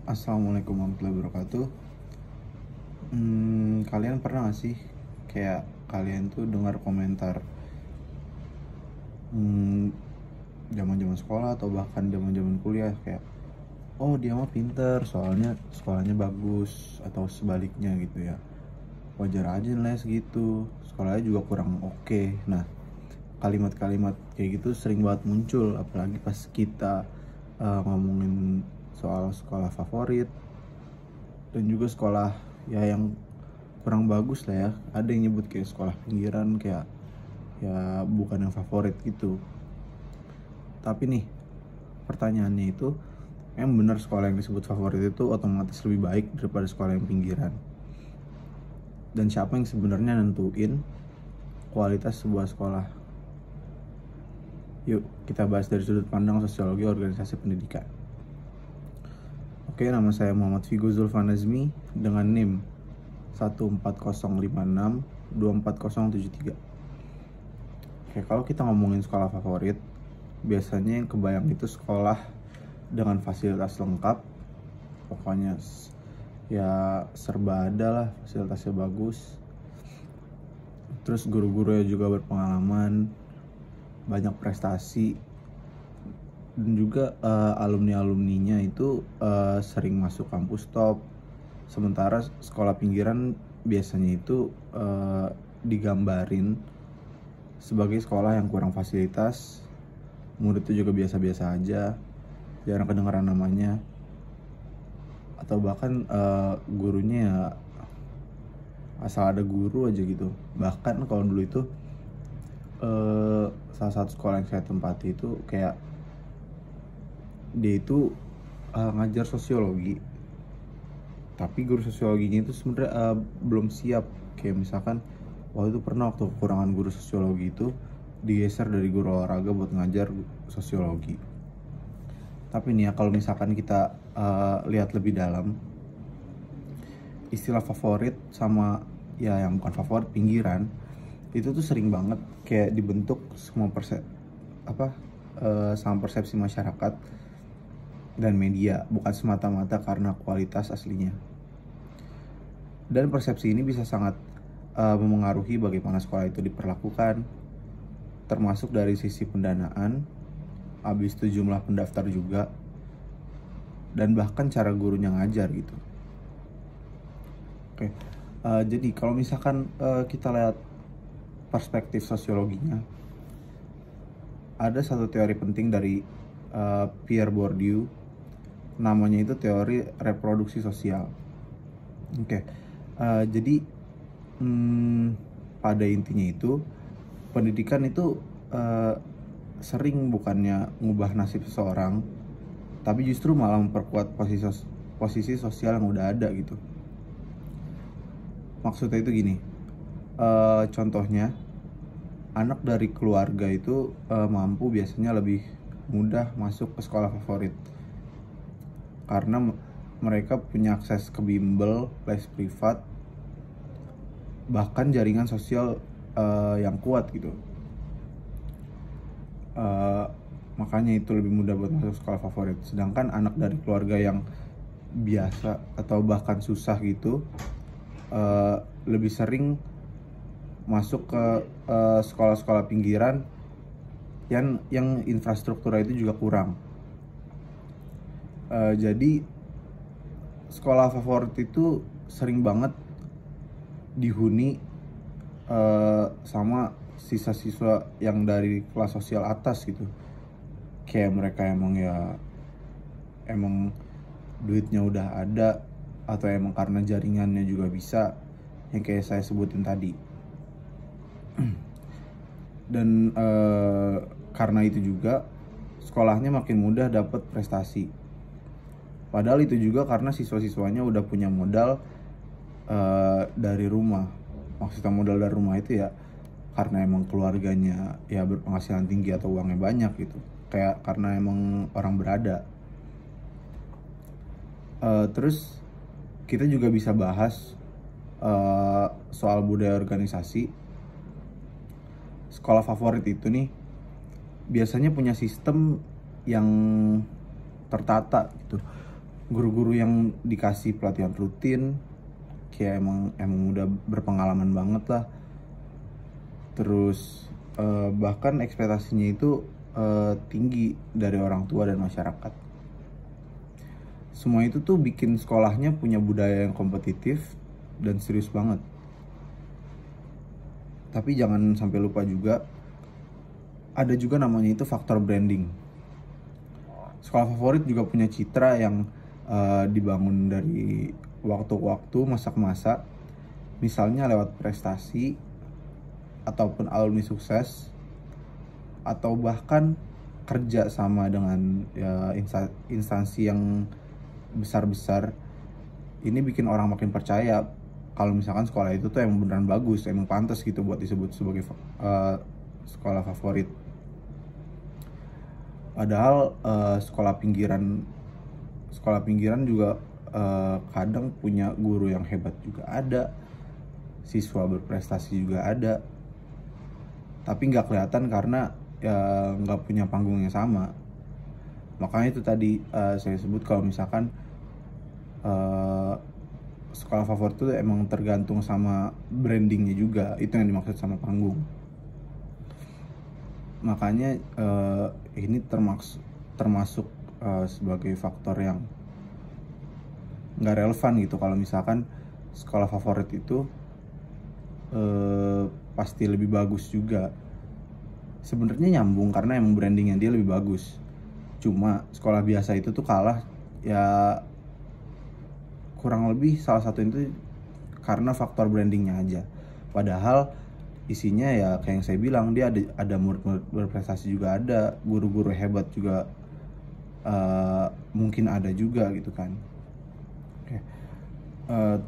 Assalamualaikum warahmatullahi wabarakatuh. Kalian pernah gak sih kayak kalian tuh dengar komentar hmm, zaman-zaman sekolah atau bahkan zaman-zaman kuliah kayak, oh dia mah pinter soalnya sekolahnya bagus, atau sebaliknya gitu ya. Wajar aja nilainya segitu, sekolahnya juga kurang oke. Nah, kalimat-kalimat kayak gitu sering banget muncul, apalagi pas kita ngomongin soal sekolah favorit dan juga sekolah ya yang kurang bagus lah ya. Ada yang nyebut kayak sekolah pinggiran, kayak ya bukan yang favorit gitu. Tapi nih, pertanyaannya itu, emang bener sekolah yang disebut favorit itu otomatis lebih baik daripada sekolah yang pinggiran? Dan siapa yang sebenarnya nentuin kualitas sebuah sekolah? Yuk kita bahas dari sudut pandang sosiologi organisasi pendidikan. Oke, nama saya Muhammad Figo Zulfan Azmi dengan NIM 14056240073. Oke, kalau kita ngomongin sekolah favorit, biasanya yang kebayang itu sekolah dengan fasilitas lengkap. Pokoknya ya serba ada lah, fasilitasnya bagus. Terus guru-gurunya juga berpengalaman, banyak prestasi, dan juga alumni-alumninya itu sering masuk kampus top. Sementara sekolah pinggiran biasanya itu digambarin sebagai sekolah yang kurang fasilitas, muridnya juga biasa-biasa aja, jarang kedengaran namanya, atau bahkan gurunya ya asal ada guru aja gitu. Bahkan kalau dulu itu salah satu sekolah yang saya tempati itu kayak dia itu ngajar sosiologi, tapi guru sosiologinya itu sebenarnya belum siap. Kayak misalkan waktu itu pernah, waktu kekurangan guru sosiologi itu digeser dari guru olahraga buat ngajar sosiologi. Tapi nih ya, kalau misalkan kita lihat lebih dalam, istilah favorit sama ya yang bukan favorit, pinggiran, itu tuh sering banget kayak dibentuk sama persepsi masyarakat dan media, bukan semata-mata karena kualitas aslinya. Dan persepsi ini bisa sangat memengaruhi bagaimana sekolah itu diperlakukan, termasuk dari sisi pendanaan, habis itu jumlah pendaftar juga, dan bahkan cara gurunya ngajar gitu. Oke, jadi kalau misalkan kita lihat perspektif sosiologinya, ada satu teori penting dari Pierre Bourdieu, namanya itu teori reproduksi sosial. Oke, jadi pada intinya itu pendidikan itu sering bukannya ngubah nasib seseorang, tapi justru malah memperkuat posisi sosial yang udah ada gitu. Maksudnya itu gini, contohnya anak dari keluarga itu mampu biasanya lebih mudah masuk ke sekolah favorit karena mereka punya akses ke bimbel, les privat, bahkan jaringan sosial yang kuat gitu. Makanya itu lebih mudah buat masuk sekolah favorit. Sedangkan anak dari keluarga yang biasa atau bahkan susah gitu lebih sering masuk ke sekolah-sekolah pinggiran yang infrastrukturnya itu juga kurang. Jadi sekolah favorit itu sering banget dihuni sama siswa-siswa yang dari kelas sosial atas gitu. Kayak mereka emang duitnya udah ada, atau emang karena jaringannya juga bisa, yang kayak saya sebutin tadi. Dan karena itu juga sekolahnya makin mudah dapat prestasi. Padahal itu juga karena siswa-siswanya udah punya modal dari rumah. Maksudnya modal dari rumah itu ya karena emang keluarganya ya berpenghasilan tinggi atau uangnya banyak gitu. Kayak karena emang orang berada. Terus kita juga bisa bahas soal budaya organisasi. Sekolah favorit itu nih biasanya punya sistem yang tertata gitu. guru-guru yang dikasih pelatihan rutin, kayak emang udah berpengalaman banget lah. Terus bahkan ekspektasinya itu tinggi dari orang tua dan masyarakat. Semua itu tuh bikin sekolahnya punya budaya yang kompetitif dan serius banget. Tapi jangan sampai lupa juga, ada juga namanya itu faktor branding. Sekolah favorit juga punya citra yang dibangun dari waktu ke waktu, masa ke masa. Misalnya lewat prestasi, ataupun alumni sukses, atau bahkan kerja sama dengan instansi yang besar-besar. Ini bikin orang makin percaya kalau misalkan sekolah itu tuh emang beneran bagus, emang pantas gitu buat disebut sebagai sekolah favorit. Padahal sekolah pinggiran juga kadang punya guru yang hebat juga ada, siswa berprestasi juga ada, tapi nggak kelihatan karena ya nggak punya panggung yang sama. Makanya itu tadi saya sebut kalau misalkan sekolah favorit itu emang tergantung sama brandingnya juga, itu yang dimaksud sama panggung. Makanya ini termasuk sebagai faktor yang nggak relevan gitu kalau misalkan sekolah favorit itu pasti lebih bagus juga. Sebenarnya nyambung karena emang brandingnya dia lebih bagus. Cuma sekolah biasa itu tuh kalah ya, kurang lebih salah satu itu karena faktor brandingnya aja. Padahal isinya ya kayak yang saya bilang, dia ada murid berprestasi juga ada, guru-guru hebat juga mungkin ada juga gitu kan. Oke.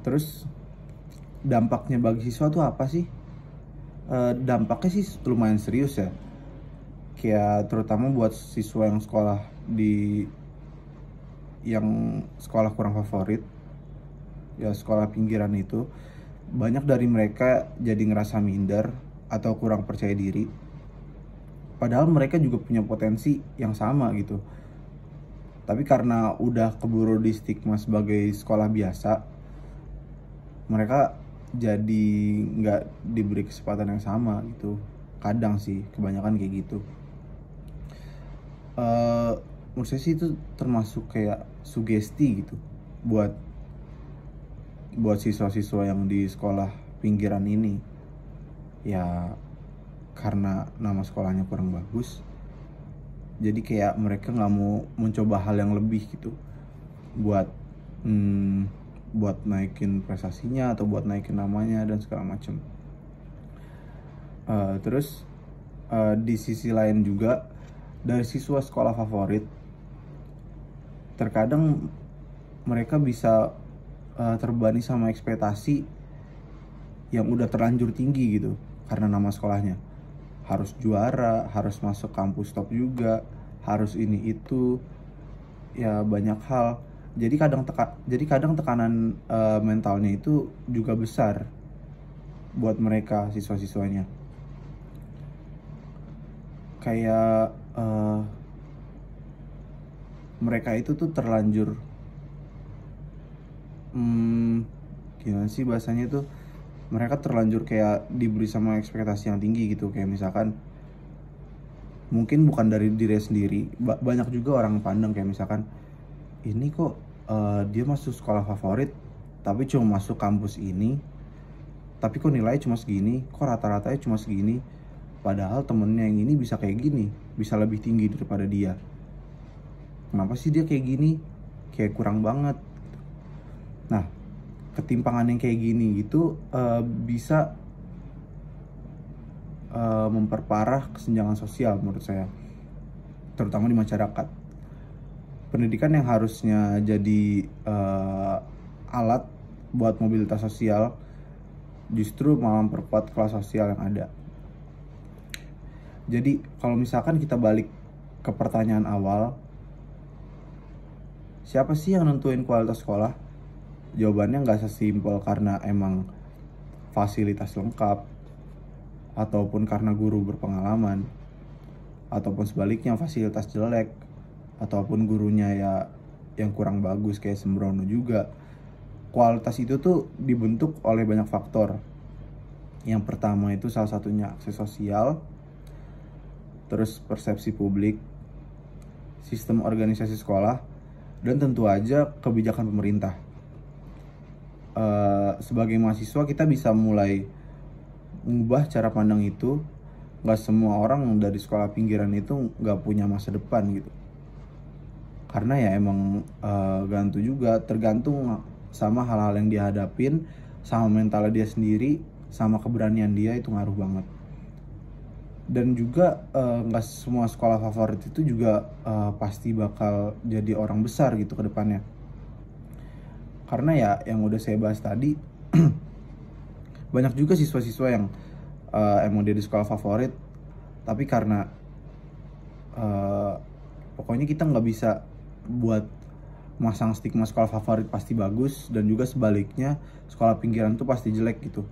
Terus dampaknya bagi siswa tuh apa sih? Dampaknya sih lumayan serius ya. Kayak terutama buat siswa yang sekolah kurang favorit, ya sekolah pinggiran itu, banyak dari mereka jadi ngerasa minder atau kurang percaya diri. Padahal mereka juga punya potensi yang sama gitu. Tapi karena udah keburu di stigma sebagai sekolah biasa, mereka jadi nggak diberi kesempatan yang sama gitu. Kadang sih, kebanyakan kayak gitu. Menurut saya sih itu termasuk kayak sugesti gitu buat siswa-siswa yang di sekolah pinggiran ini. Ya karena nama sekolahnya kurang bagus, jadi kayak mereka nggak mau mencoba hal yang lebih gitu buat naikin prestasinya atau buat naikin namanya dan segala macam. Terus di sisi lain juga, dari siswa sekolah favorit, terkadang mereka bisa terbebani sama ekspektasi yang udah terlanjur tinggi gitu karena nama sekolahnya. Harus juara, harus masuk kampus top juga, harus ini itu, ya banyak hal. Jadi kadang tekanan mentalnya itu juga besar buat mereka, siswa-siswanya. Kayak mereka itu tuh terlanjur gimana sih bahasanya tuh, mereka terlanjur kayak diberi sama ekspektasi yang tinggi gitu. Kayak misalkan mungkin bukan dari diri sendiri, banyak juga orang pandang kayak misalkan, ini kok dia masuk sekolah favorit tapi cuma masuk kampus ini, tapi kok nilainya cuma segini, kok rata-ratanya cuma segini, padahal temennya yang ini bisa kayak gini, bisa lebih tinggi daripada dia. Kenapa sih dia kayak gini? Kayak kurang banget. Nah, ketimpangan yang kayak gini gitu bisa memperparah kesenjangan sosial menurut saya, terutama di masyarakat. Pendidikan yang harusnya jadi alat buat mobilitas sosial justru malah memperkuat kelas sosial yang ada. Jadi kalau misalkan kita balik ke pertanyaan awal, siapa sih yang nentuin kualitas sekolah? Jawabannya nggak sesimpel karena emang fasilitas lengkap, ataupun karena guru berpengalaman, ataupun sebaliknya fasilitas jelek, ataupun gurunya ya yang kurang bagus kayak sembrono juga. Kualitas itu tuh dibentuk oleh banyak faktor. Yang pertama itu salah satunya akses sosial, terus persepsi publik, sistem organisasi sekolah, dan tentu aja kebijakan pemerintah. Sebagai mahasiswa kita bisa mulai mengubah cara pandang itu. Gak semua orang dari sekolah pinggiran itu gak punya masa depan gitu. Karena ya emang tergantung sama hal-hal yang dia hadapin, sama mentalnya dia sendiri, sama keberanian dia, itu ngaruh banget. Dan juga gak semua sekolah favorit itu juga pasti bakal jadi orang besar gitu ke depannya. Karena ya yang udah saya bahas tadi, banyak juga siswa-siswa yang emang dia di sekolah favorit, tapi karena pokoknya kita nggak bisa buat masang stigma sekolah favorit pasti bagus, dan juga sebaliknya sekolah pinggiran tuh pasti jelek gitu.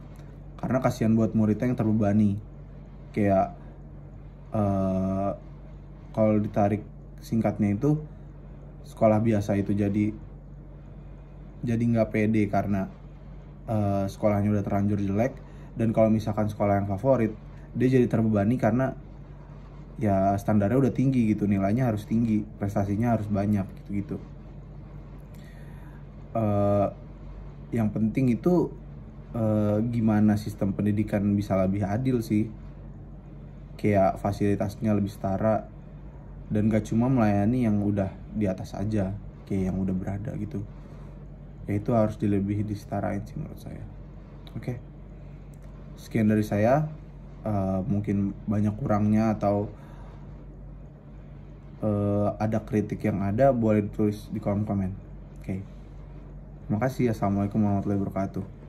Karena kasihan buat muridnya yang terbebani. Kayak kalau ditarik singkatnya itu, sekolah biasa itu jadi nggak pede karena sekolahnya udah terlanjur jelek. Dan kalau misalkan sekolah yang favorit, dia jadi terbebani karena ya standarnya udah tinggi gitu, nilainya harus tinggi, prestasinya harus banyak gitu. Yang penting itu gimana sistem pendidikan bisa lebih adil sih, kayak fasilitasnya lebih setara, dan gak cuma melayani yang udah di atas aja, kayak yang udah berada gitu. Ya itu harus dilebihi, disetarain sih menurut saya. Oke. Sekian dari saya. Mungkin banyak kurangnya atau ada kritik yang ada, boleh ditulis di kolom komen. Oke. Terima kasih. Assalamualaikum warahmatullahi wabarakatuh.